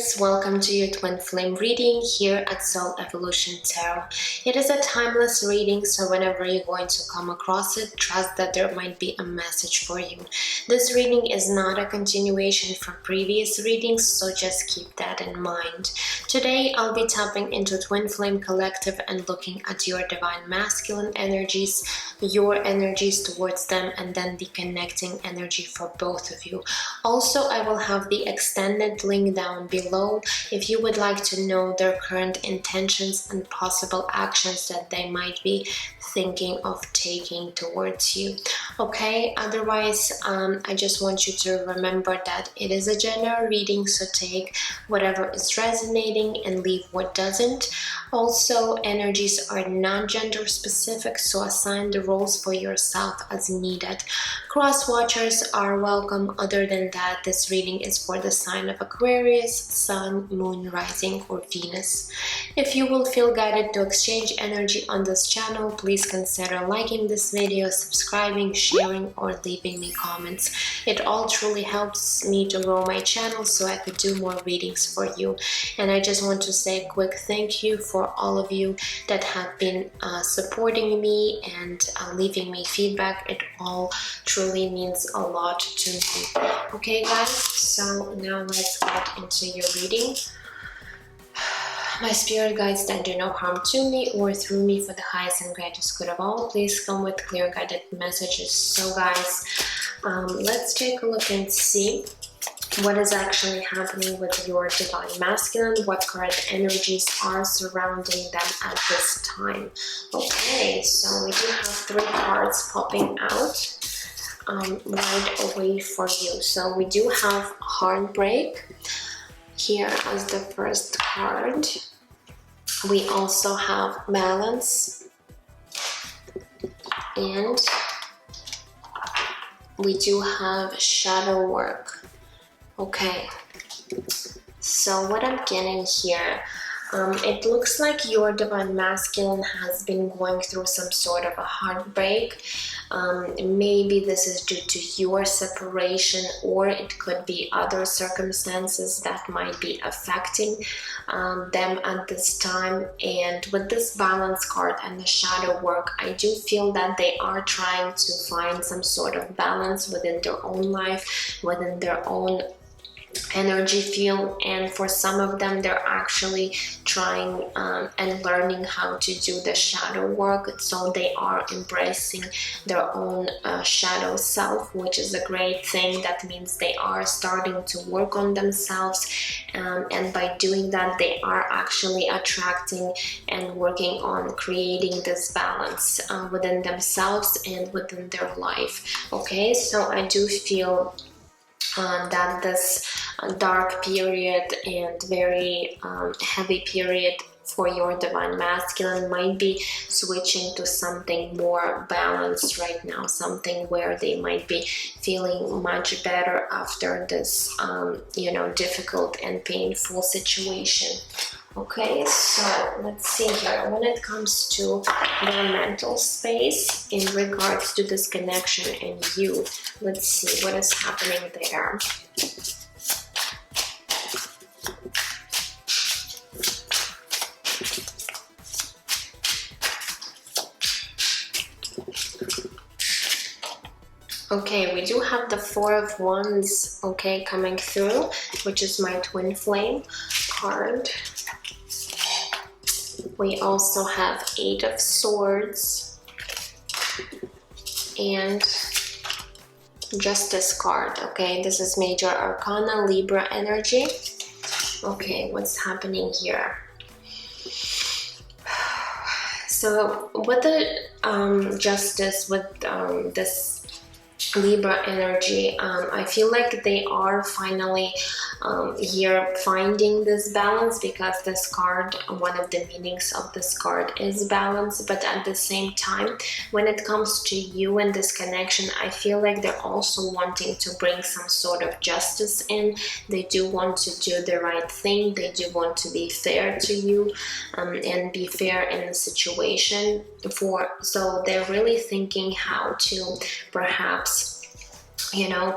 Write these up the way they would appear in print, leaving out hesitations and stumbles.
Aquarius, welcome to your twin flame reading here at Soul Evolution Tarot. It is a timeless reading, so whenever you're going to come across it, trust that there might be a message for you. This reading is not a continuation from previous readings, so just keep that in mind. Today, I'll be tapping into Twin Flame Collective and looking at your divine masculine energies, your energies towards them, and then the connecting energy for both of you. Also, I will have the extended link down below if you would like to know their current intentions and possible actions that they might be thinking of taking towards you. Okay, otherwise I just want you to remember that it is a general reading, so take whatever is resonating and leave what doesn't. Also, energies are non-gender specific, so assign the roles for yourself as needed. Cross watchers are welcome. Other than that, this reading is for the sign of Aquarius, Sun, Moon, Rising, or Venus. If you will feel guided to exchange energy on this channel, please consider liking this video, subscribing, sharing, or leaving me comments. It all truly helps me to grow my channel so I could do more readings for you. And I just want to say a quick thank you for all of you that have been supporting me and leaving me feedback. It all truly means a lot to me. Okay guys, so now let's get into your reading. My spirit guides that do no harm to me or through me for the highest and greatest good of all. Please come with clear guided messages. So guys, let's take a look and see what is actually happening with your divine masculine, what current energies are surrounding them at this time. Okay, so we do have 3 cards popping out right away for you. So we do have heartbreak here as the first card. We also have balance, and we do have shadow work. Okay, so what I'm getting here, it looks like your divine masculine has been going through some sort of a heartbreak. Maybe this is due to your separation, or it could be other circumstances that might be affecting them at this time. And with this balance card and the shadow work, I do feel that they are trying to find some sort of balance within their own life, within their own energy field, and for some of them they're actually trying and learning how to do the shadow work, so they are embracing their own shadow self, which is a great thing. That means they are starting to work on themselves, and by doing that they are actually attracting and working on creating this balance within themselves and within their life. Okay, so I do feel that this dark period and very heavy period for your divine masculine might be switching to something more balanced right now, something where they might be feeling much better after this you know, difficult and painful situation. Okay, so let's see here. When it comes to their mental space in regards to this connection and you, let's see what is happening there. Okay, we do have the 4 of Wands, okay, coming through, which is my twin flame card. We also have 8 of Swords and Justice card. Okay, this is Major Arcana, Libra energy. Okay, what's happening here? So with the Justice, with this Libra energy, I feel like they are finally here finding this balance, because this card, one of the meanings of this card is balance. But at the same time, when it comes to you and this connection, I feel like they're also wanting to bring some sort of justice in. They do want to do the right thing. They do want to be fair to you and be fair in the situation. So they're really thinking how to perhaps you know,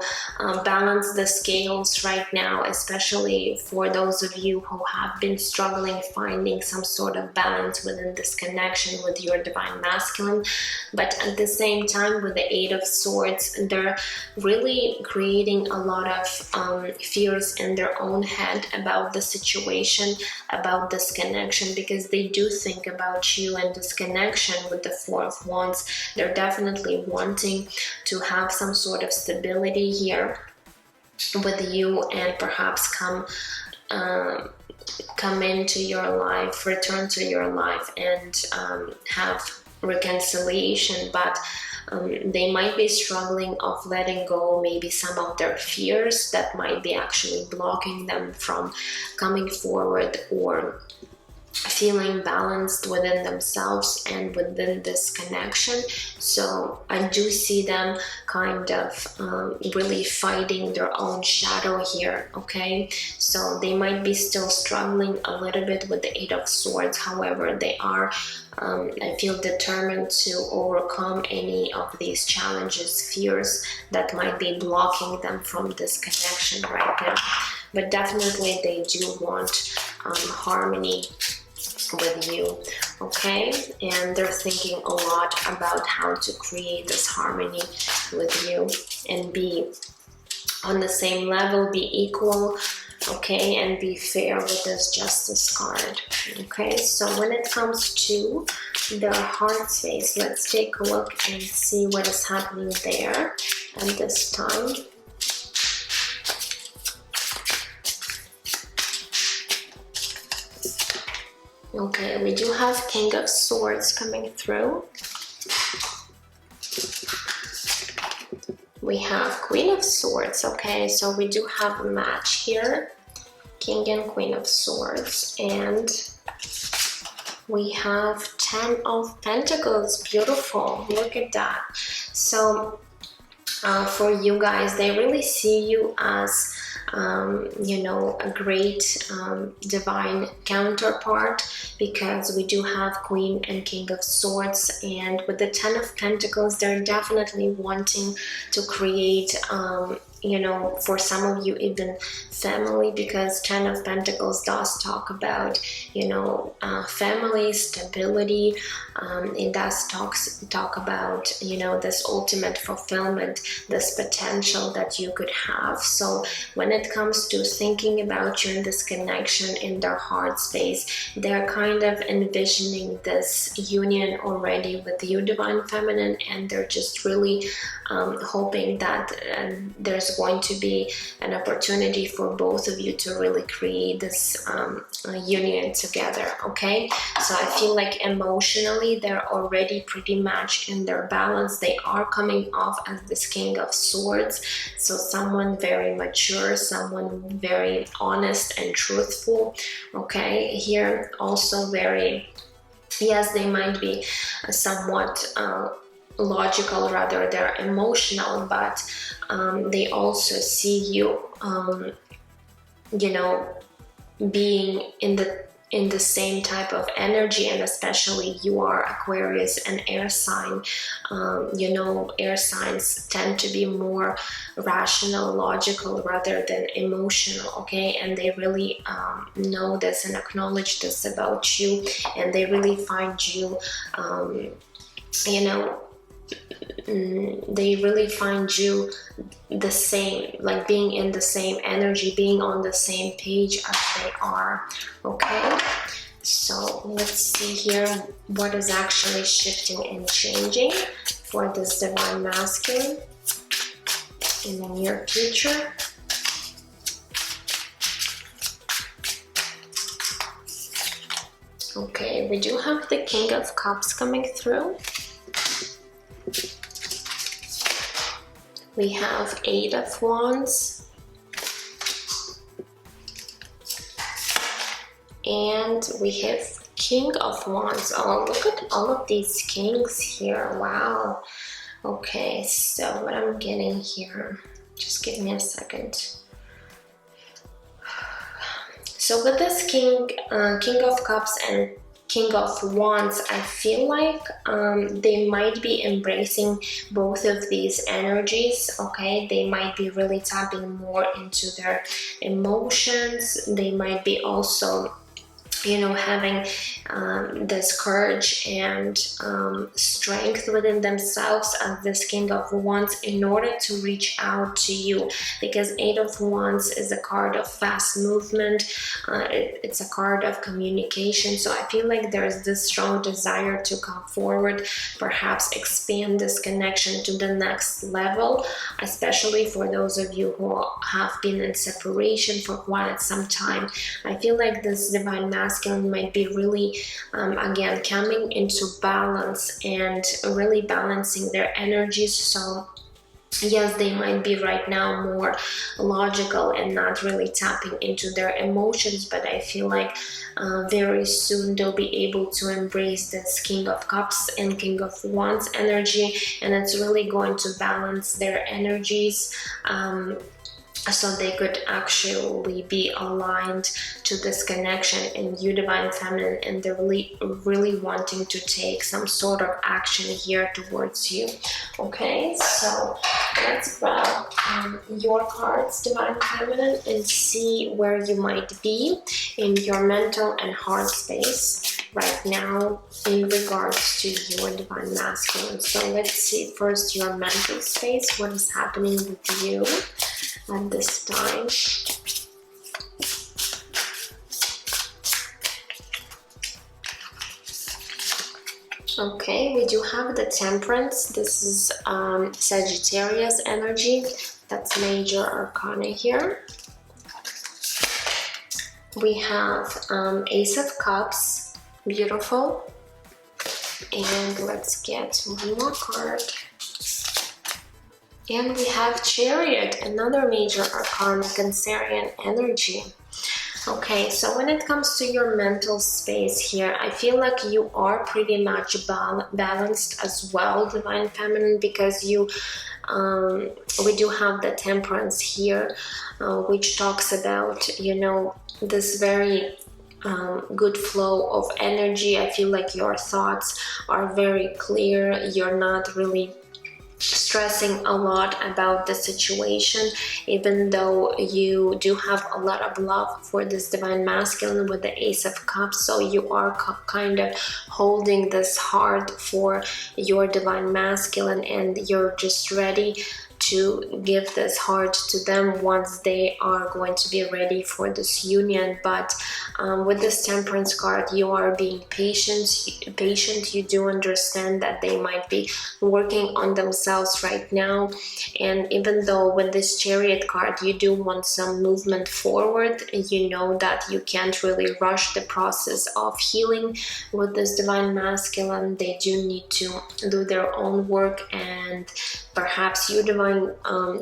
balance the scales right now, especially for those of you who have been struggling finding some sort of balance within this connection with your divine masculine. But at the same time, with the Eight of Swords, they're really creating a lot of fears in their own head about the situation, about this connection, because they do think about you and this connection. With the Four of Wands, they're definitely wanting to have some sort of stability here with you, and perhaps come into your life, return to your life, and have reconciliation. But they might be struggling of letting go maybe some of their fears that might be actually blocking them from coming forward or feeling balanced within themselves and within this connection. So I do see them kind of really fighting their own shadow here, okay? So they might be still struggling a little bit with the Eight of Swords. However, they are, I feel, determined to overcome any of these challenges, fears that might be blocking them from this connection right now. But definitely they do want harmony with you, okay? And they're thinking a lot about how to create this harmony with you and be on the same level, be equal, okay, and be fair with this Justice card, okay? So when it comes to their heart space, let's take a look and see what is happening there at this time. Okay, we do have King of Swords coming through. We have Queen of Swords, okay, so we do have a match here. King and Queen of Swords. And we have 10 of Pentacles. Beautiful, look at that. So for you guys, they really see you as you know, a great divine counterpart, because we do have Queen and King of Swords, and with the 10 of Pentacles, they're definitely wanting to create you know, for some of you, even family, because 10 of Pentacles does talk about, you know, family stability. It does talk about, you know, this ultimate fulfillment, this potential that you could have. So when it comes to thinking about you in this connection in their heart space, they're kind of envisioning this union already with you, Divine Feminine, and they're just really hoping that there's going to be an opportunity for both of you to really create this union together, okay? So I feel like emotionally they're already pretty much in their balance. They are coming off as this King of Swords, so someone very mature, someone very honest and truthful, okay? Here also very, yes, they might be somewhat logical, rather they're emotional, but they also see you you know, being in the same type of energy, and especially you are Aquarius, an air sign. You know, air signs tend to be more rational, logical, rather than emotional, okay? And they really know this and acknowledge this about you, and they really find you, you know, they really find you the same, like being in the same energy, being on the same page as they are, okay? So let's see here what is actually shifting and changing for this Divine Masculine in the near future. Okay, we do have the King of Cups coming through. We have Eight of Wands. And we have King of Wands. Oh, look at all of these kings here. Wow. Okay, so what I'm getting here, just give me a second. So with this King of Cups and King of Wands, I feel like they might be embracing both of these energies, okay? They might be really tapping more into their emotions. They might be also, you know, having this courage and strength within themselves as this King of Wands in order to reach out to you, because Eight of Wands is a card of fast movement. It's a card of communication, so I feel like there's this strong desire to come forward, perhaps expand this connection to the next level, especially for those of you who have been in separation for quite some time. I feel like this divine masculine might be really again coming into balance and really balancing their energies. So yes, they might be right now more logical and not really tapping into their emotions, but I feel like very soon they'll be able to embrace this King of Cups and King of Wands energy, and it's really going to balance their energies. So they could actually be aligned to this connection in you, divine feminine, and they're really wanting to take some sort of action here towards you. Okay, so let's grab your cards, divine feminine, and see where you might be in your mental and heart space right now in regards to your divine masculine. So let's see first your mental space. What is happening with you at this time? Okay, we do have the Temperance. This is Sagittarius energy. That's major arcana here. We have Ace of Cups. Beautiful. And let's get one more card. And we have Chariot, another major arcana, Cancerian energy. Okay, so when it comes to your mental space here, I feel like you are pretty much balanced as well, divine feminine, because you we do have the Temperance here, which talks about, you know, this very good flow of energy. I feel like your thoughts are very clear. You're not really stressing a lot about the situation, even though you do have a lot of love for this divine masculine with the Ace of Cups. So you are kind of holding this heart for your divine masculine, and you're just ready to give this heart to them once they are going to be ready for this union. But with this Temperance card, you are being patient. You do understand that they might be working on themselves right now, and even though with this Chariot card you do want some movement forward, you know that you can't really rush the process of healing with this divine masculine. They do need to do their own work, and perhaps you, divine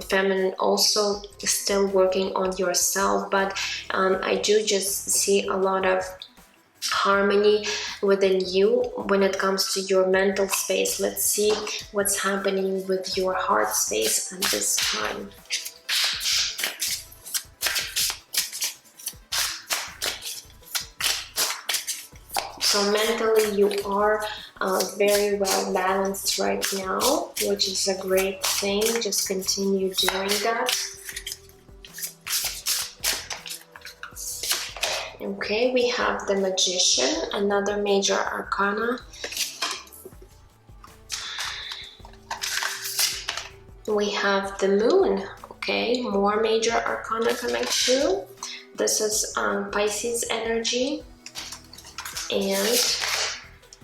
feminine, also still working on yourself. But I do just see a lot of harmony within you when it comes to your mental space. Let's see what's happening with your heart space at this time. So mentally you are very well balanced right now, which is a great thing. Just continue doing that. Okay, we have the Magician, another major arcana. We have the Moon. Okay, more major arcana coming through. This is Pisces energy. And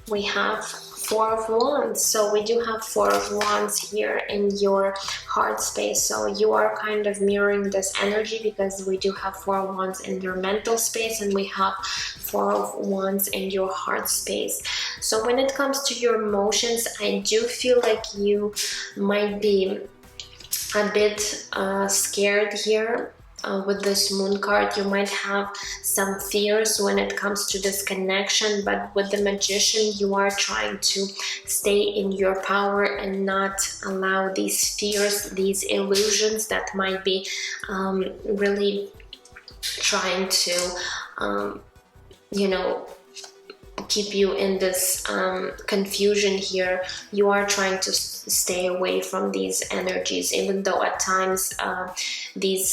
we have Four of Wands. So we do have Four of Wands here in your heart space. So you are kind of mirroring this energy, because we do have Four of Wands in your mental space, and we have Four of Wands in your heart space. So when it comes to your emotions, I do feel like you might be a bit scared here. With this Moon card, you might have some fears when it comes to this connection, but with the Magician, you are trying to stay in your power and not allow these fears, these illusions that might be really trying to, you know, keep you in this confusion here. You are trying to stay away from these energies, even though at times these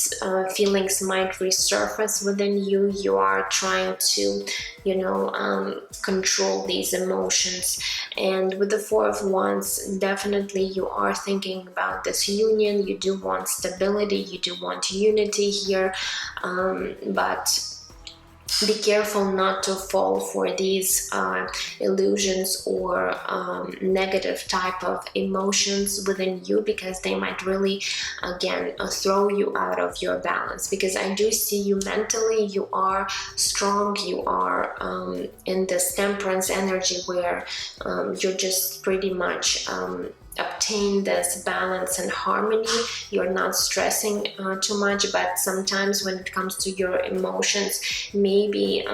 feelings might resurface within you. You are trying to, you know, control these emotions. And with the Four of Wands, definitely you are thinking about this union. You do want stability, you do want unity here, but be careful not to fall for these illusions or negative type of emotions within you, because they might really, again, throw you out of your balance. Because I do see you mentally, you are strong, you are in this temperance energy where you're just pretty much obtain this balance and harmony. You're not stressing too much, but sometimes when it comes to your emotions, maybe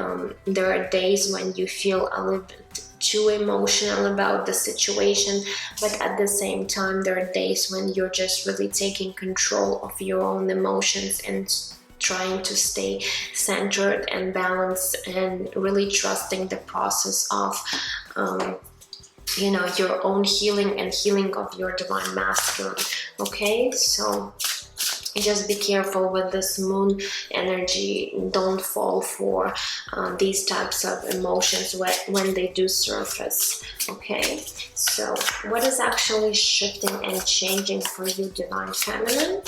there are days when you feel a little bit too emotional about the situation, but at the same time there are days when you're just really taking control of your own emotions and trying to stay centered and balanced and really trusting the process of you know, your own healing and healing of your divine masculine. Okay, so just be careful with this moon energy. Don't fall for these types of emotions when they do surface. Okay, so what is actually shifting and changing for you, divine feminine?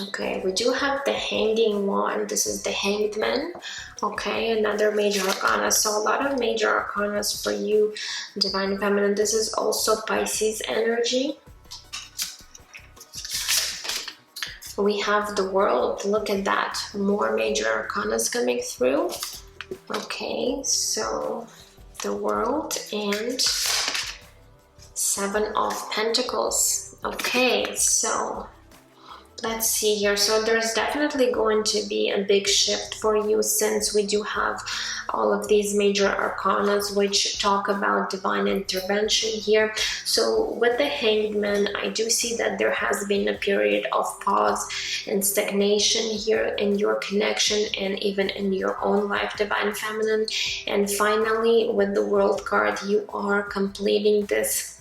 Okay, we do have the Hanging Wand. This is the Hanged Man. Okay, another major arcana. So a lot of major arcanas for you, divine feminine. This is also Pisces energy. We have the World. Look at that. More major arcanas coming through. Okay, so the World and Seven of Pentacles. Okay, so let's see here. So there's definitely going to be a big shift for you, since we do have all of these major arcanas which talk about divine intervention here. So with the Hanged Man, I do see that there has been a period of pause and stagnation here in your connection and even in your own life, divine feminine. And finally, with the World card, you are completing this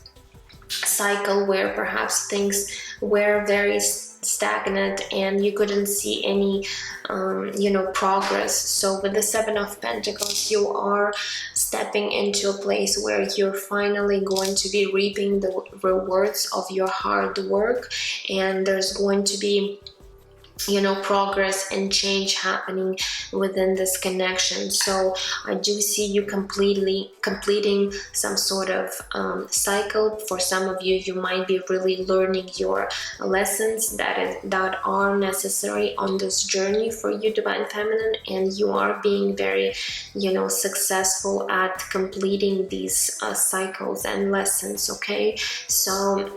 cycle where perhaps things were very stagnant and you couldn't see any you know, progress. So with the Seven of Pentacles, you are stepping into a place where you're finally going to be reaping the rewards of your hard work, and there's going to be, you know, progress and change happening within this connection. So I do see you completing some sort of cycle. For some of you, you might be really learning your lessons that are necessary on this journey for you, divine feminine, and you are being very, you know, successful at completing these cycles and lessons. Okay, so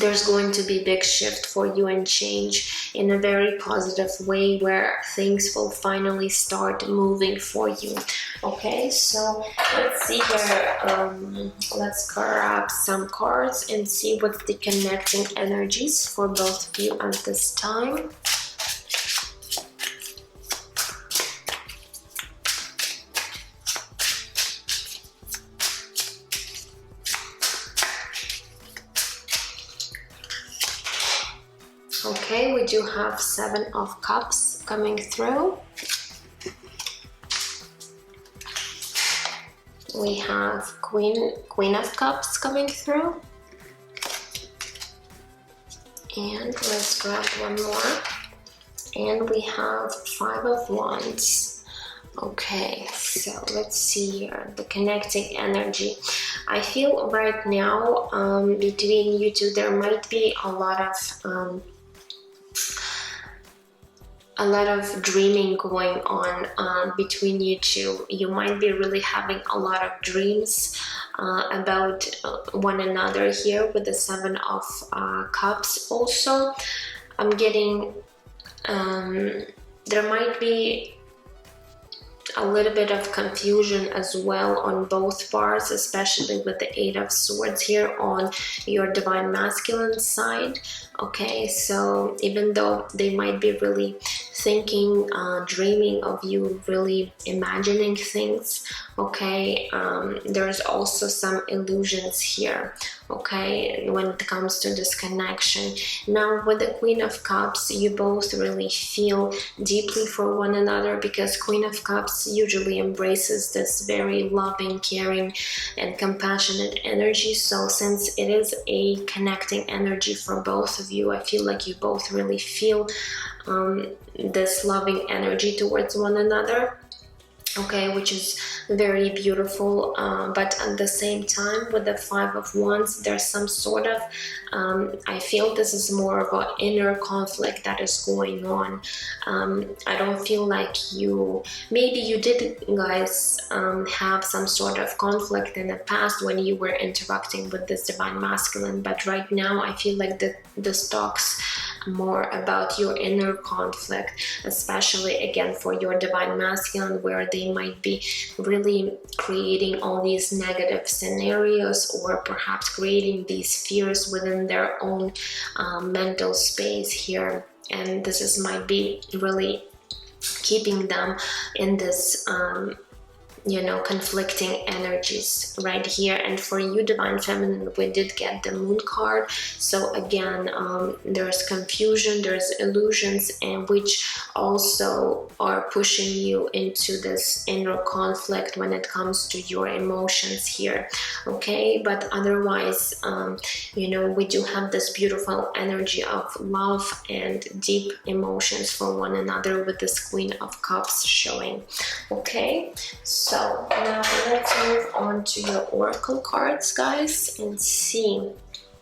there's going to be a big shift for you and change in a very positive way, where things will finally start moving for you. Okay, so let's see here. Let's grab some cards and see what's the connecting energies for both of you at this time. Okay, we do have Seven of Cups coming through. We have Queen of Cups coming through. And let's grab one more. And we have Five of Wands. Okay, so let's see here, the connecting energy. I feel right now between you two there might be a lot of dreaming going on between you two. You might be really having a lot of dreams about one another here with the Seven of Cups. Also, I'm getting there might be a little bit of confusion as well on both parts, especially with the Eight of Swords here on your divine masculine side. Okay, so even though they might be really thinking, dreaming of you, really imagining things, okay, there's also some illusions here, okay, when it comes to this connection. Now with the Queen of Cups, you both really feel deeply for one another, because Queen of Cups usually embraces this very loving, caring and compassionate energy. So since it is a connecting energy for both of you, I feel like you both really feel this loving energy towards one another, okay, which is very beautiful. But at the same time, with the Five of Wands, there's some sort of I feel this is more of an inner conflict that is going on. I don't feel like maybe you did, guys, have some sort of conflict in the past when you were interacting with this divine masculine, but right now I feel like this talks more about your inner conflict, especially again for your divine masculine, where they might be really creating all these negative scenarios, or perhaps creating these fears within their own mental space here, and this might be really keeping them in this conflicting energies right here. And for you, divine feminine, we did get the Moon card, so again, there's confusion, there's illusions, and which also are pushing you into this inner conflict when it comes to your emotions here, okay. But otherwise, we do have this beautiful energy of love and deep emotions for one another with this Queen of Cups showing, okay. So now let's move on to your oracle cards, guys, and see.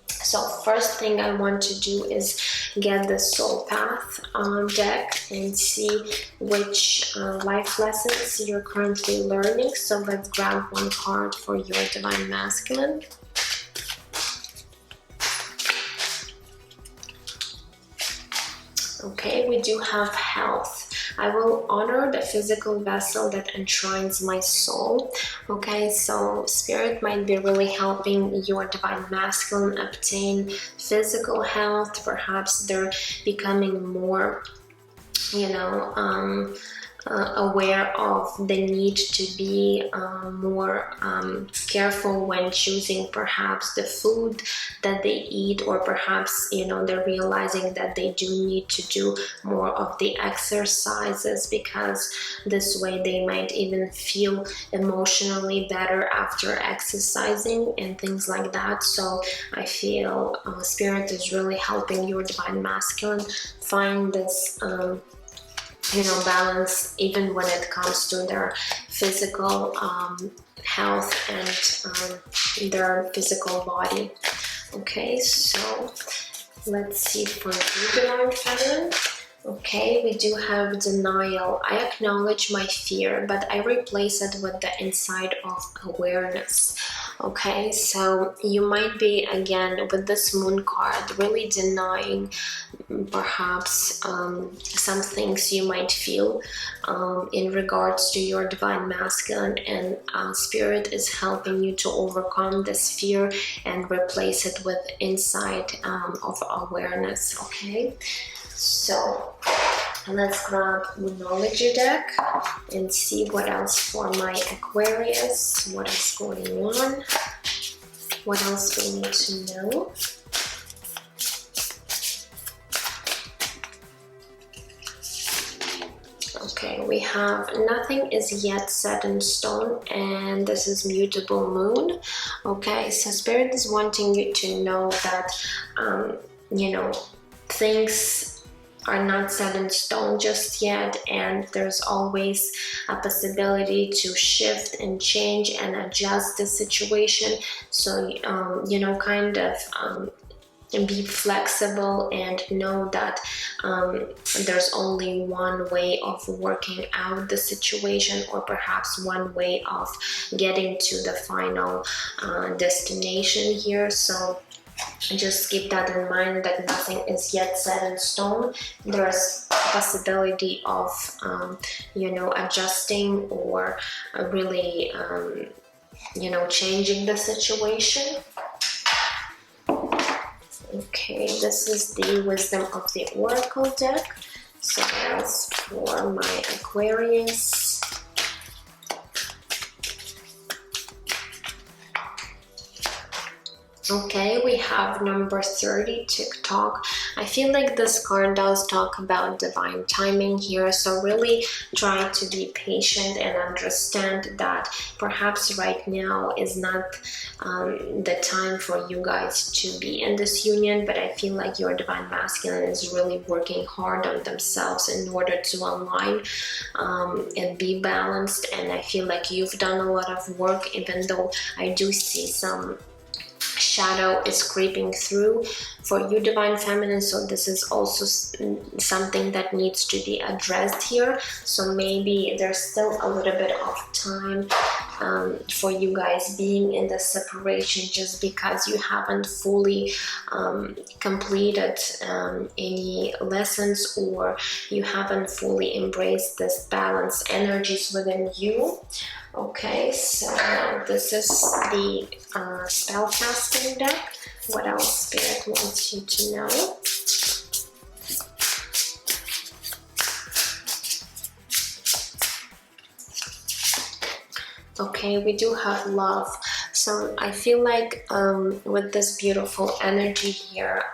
So first thing I want to do is get the Soul Path deck and see which life lessons you're currently learning. So let's grab one card for your divine masculine. Okay, we do have health. I will honor the physical vessel that enshrines my soul. Okay, so Spirit might be really helping your divine masculine obtain physical health. Perhaps they're becoming more, aware of the need to be more careful when choosing perhaps the food that they eat, or perhaps they're realizing that they do need to do more of the exercises, because this way they might even feel emotionally better after exercising and things like that. So I feel Spirit is really helping your divine masculine find this balance, even when it comes to their physical health and their physical body. Okay, so let's see for you, divine feminine. Okay, we do have denial. I acknowledge my fear, but I replace it with the insight of awareness. Okay, so you might be, again, with this Moon card, really denying perhaps some things you might feel in regards to your divine masculine, and Spirit is helping you to overcome this fear and replace it with insight of awareness. Okay, so let's grab Moonology deck and see what else for my Aquarius. What is going on? What else we need to know? Okay, we have nothing is yet set in stone, and this is mutable moon. Okay, so Spirit is wanting you to know that, things are not set in stone just yet, and there's always a possibility to shift and change and adjust the situation. So, be flexible and know that there's only one way of working out the situation, or perhaps one way of getting to the final destination here. So just keep that in mind, that nothing is yet set in stone. There's possibility of, you know, adjusting or really, you know, changing the situation. Okay, this is the wisdom of the oracle deck. So that's for my Aquarius. Okay, we have number 30, TikTok. I feel like this card does talk about divine timing here, so really try to be patient and understand that perhaps right now is not the time for you guys to be in this union, but I feel like your divine masculine is really working hard on themselves in order to align and be balanced, and I feel like you've done a lot of work, even though I do see some shadow is creeping through for you, divine feminine. So this is also something that needs to be addressed here. So maybe there's still a little bit of time for you guys being in the separation, just because you haven't fully completed any lessons, or you haven't fully embraced this balanced energies within you. Okay, so this is the spell casting deck. What else Spirit wants you to know? Okay, we do have love. So I feel like with this beautiful energy here,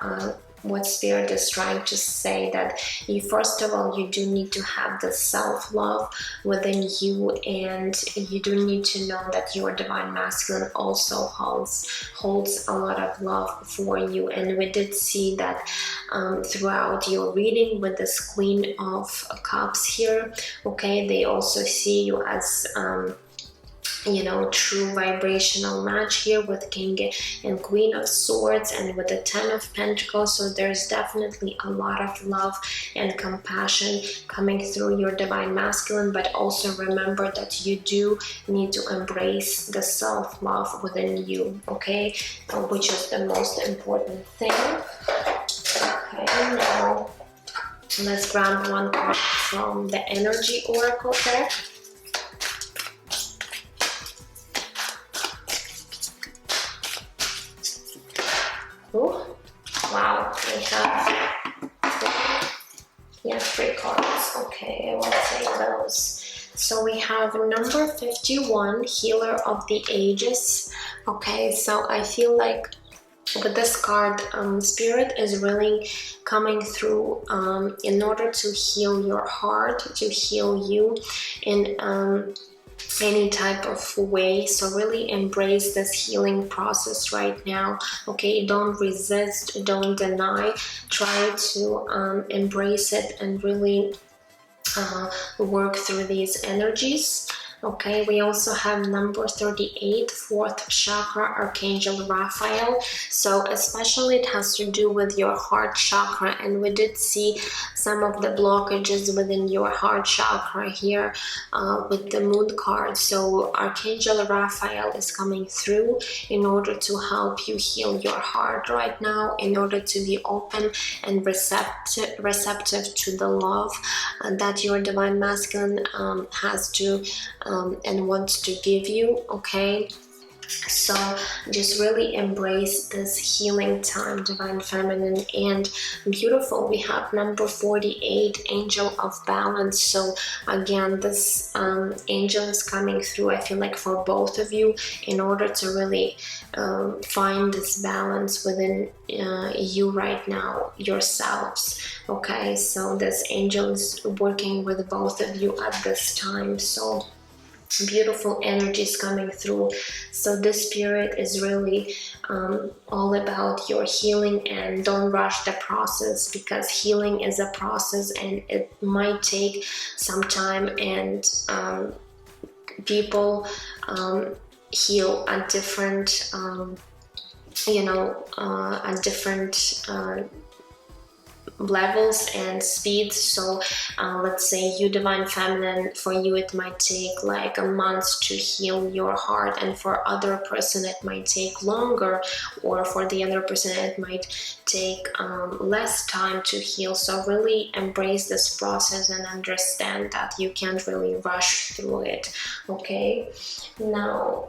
what Spirit is trying to say, that you, first of all, you do need to have the self-love within you, and you do need to know that your divine masculine also holds a lot of love for you. And we did see that throughout your reading with this Queen of Cups here. Okay, they also see you as you know, true vibrational match here with King and Queen of Swords, and with the 10 of Pentacles. So there's definitely a lot of love and compassion coming through your divine masculine, but also remember that you do need to embrace the self-love within you, okay, which is the most important thing. Okay, now let's grab one card from the energy oracle deck. Oh, wow, we have three cards. Okay, I will take those. So we have number 51, Healer of the Ages. Okay, so I feel like with this card, Spirit is really coming through in order to heal your heart, to heal you in any type of way. So really embrace this healing process right now. Okay, don't resist, don't deny, try to embrace it and really work through these energies. Okay, we also have number 38, fourth chakra, Archangel Raphael. So especially it has to do with your heart chakra, and we did see some of the blockages within your heart chakra here with the moon card. So Archangel Raphael is coming through in order to help you heal your heart right now, in order to be open and receptive to the love that your divine masculine has to and wants to give you. Okay, so just really embrace this healing time, divine feminine. And beautiful, we have number 48, Angel of Balance. So again, this angel is coming through, I feel like, for both of you, in order to really find this balance within you right now, yourselves. Okay, so this angel is working with both of you at this time. So beautiful energies coming through. So this Spirit is really all about your healing, and don't rush the process, because healing is a process and it might take some time, and people heal at different at different levels and speeds. So let's say you divine feminine, for you it might take like a month to heal your heart, and for other person it might take longer, or for the other person it might take less time to heal. So really embrace this process and understand that you can't really rush through it. Okay, now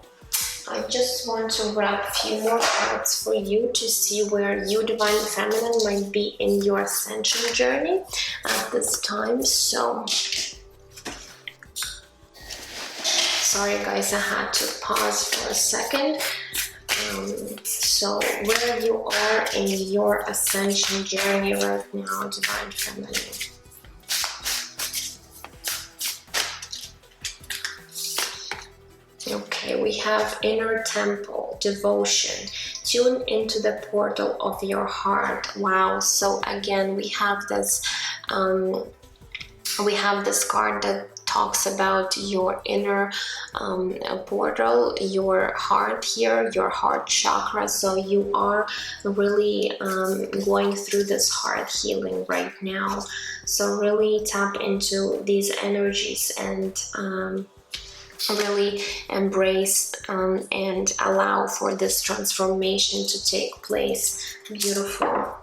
I just want to grab a few more cards for you to see where you, divine feminine, might be in your ascension journey at this time. So, sorry guys, I had to pause for a second. So, where you are in your ascension journey right now, divine feminine. Okay, we have inner temple, devotion, tune into the portal of your heart. Wow, so again we have this card that talks about your inner portal, your heart here, your heart chakra. So you are really going through this heart healing right now. So really tap into these energies and really embrace and allow for this transformation to take place. Beautiful.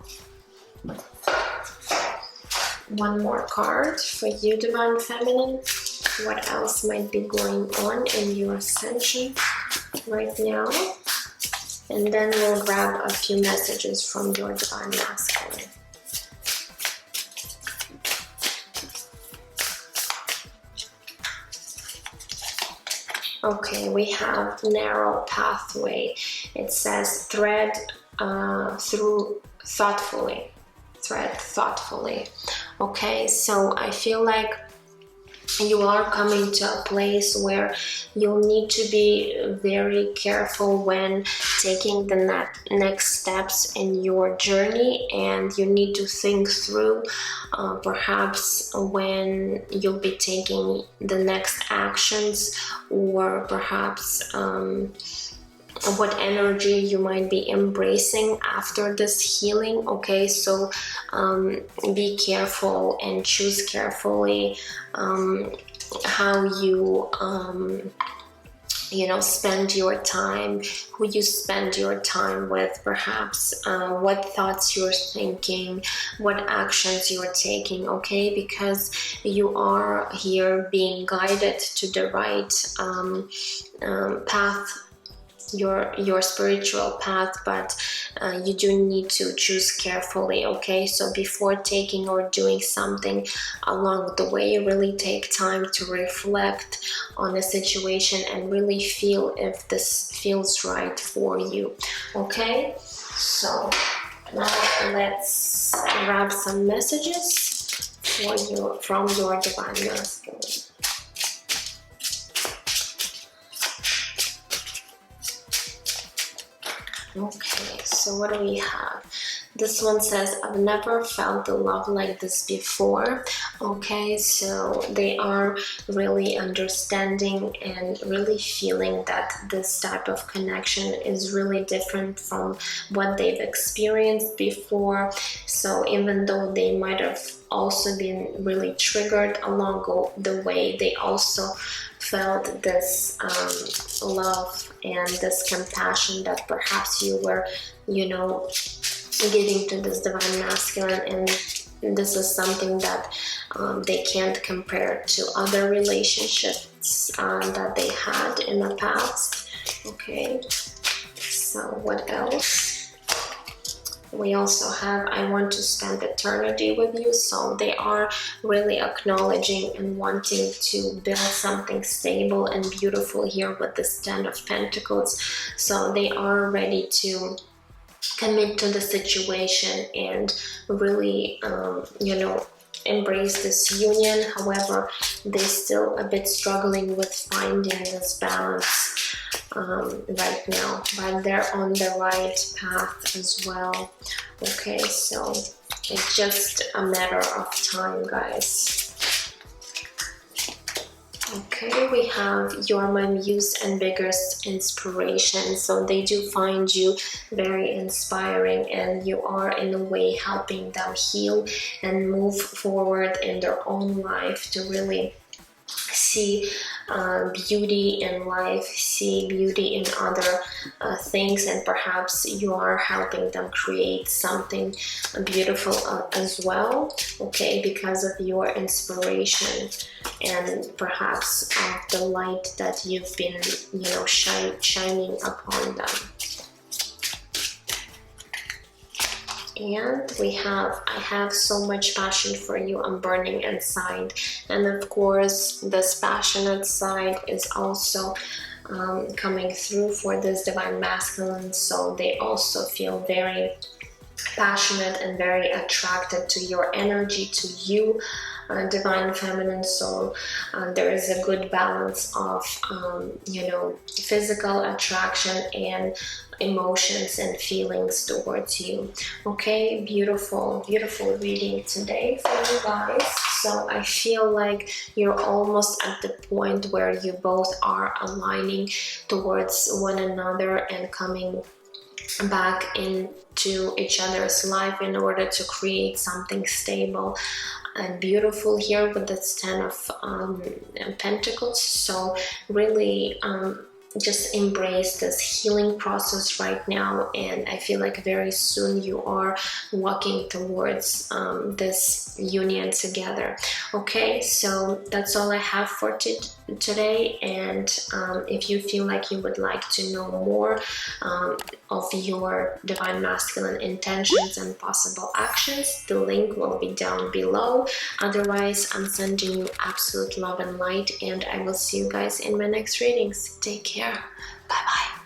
One more card for you, divine feminine. What else might be going on in your ascension right now? And then we'll grab a few messages from your divine masculine. Okay, we have narrow pathway. It says thread through thoughtfully. Thread thoughtfully. Okay, so I feel like you are coming to a place where you'll need to be very careful when taking the next steps in your journey, and you need to think through perhaps when you'll be taking the next actions, or perhaps what energy you might be embracing after this healing. Okay, so be careful and choose carefully how you spend your time, who you spend your time with, perhaps what thoughts you're thinking, what actions you're taking. Okay, because you are here being guided to the right path, your spiritual path, but you do need to choose carefully. Okay, so before taking or doing something along the way, really take time to reflect on the situation and really feel if this feels right for you. Okay, so now let's grab some messages for you from your divine masculine. Okay, so what do we have? This one says, I've never felt a love like this before. Okay, so they are really understanding and really feeling that this type of connection is really different from what they've experienced before. So even though they might have also been really triggered along the way, they also felt this love and this compassion that perhaps you were, giving to this divine masculine, and this is something that they can't compare to other relationships that they had in the past. Okay, so what else? We also have, I want to spend eternity with you. So they are really acknowledging and wanting to build something stable and beautiful here with this 10 of Pentacles. So they are ready to commit to the situation and really, embrace this union. However, they're still a bit struggling with finding this balance right now, but they're on the right path as well. Okay, so it's just a matter of time, guys. Okay, we have you're my muse and biggest inspiration. So they do find you very inspiring, and you are in a way helping them heal and move forward in their own life to really see beauty in life, see beauty in other things, and perhaps you are helping them create something beautiful as well, okay, because of your inspiration and perhaps of the light that you've been, shining upon them. And we have, I have so much passion for you, I'm burning inside. And of course, this passionate side is also coming through for this divine masculine. So they also feel very passionate and very attracted to your energy, to you, divine feminine soul. There is a good balance of physical attraction and emotions and feelings towards you. Okay, beautiful reading today for you guys. So I feel like you're almost at the point where you both are aligning towards one another and coming back into each other's life in order to create something stable and beautiful here with this 10 of Pentacles. So really just embrace this healing process right now, and I feel like very soon you are walking towards this union together. Okay, so that's all I have for today, and if you feel like you would like to know more of your divine masculine intentions and possible actions, the link will be down below. Otherwise, I'm sending you absolute love and light, and I will see you guys in my next readings. Take care. Bye bye.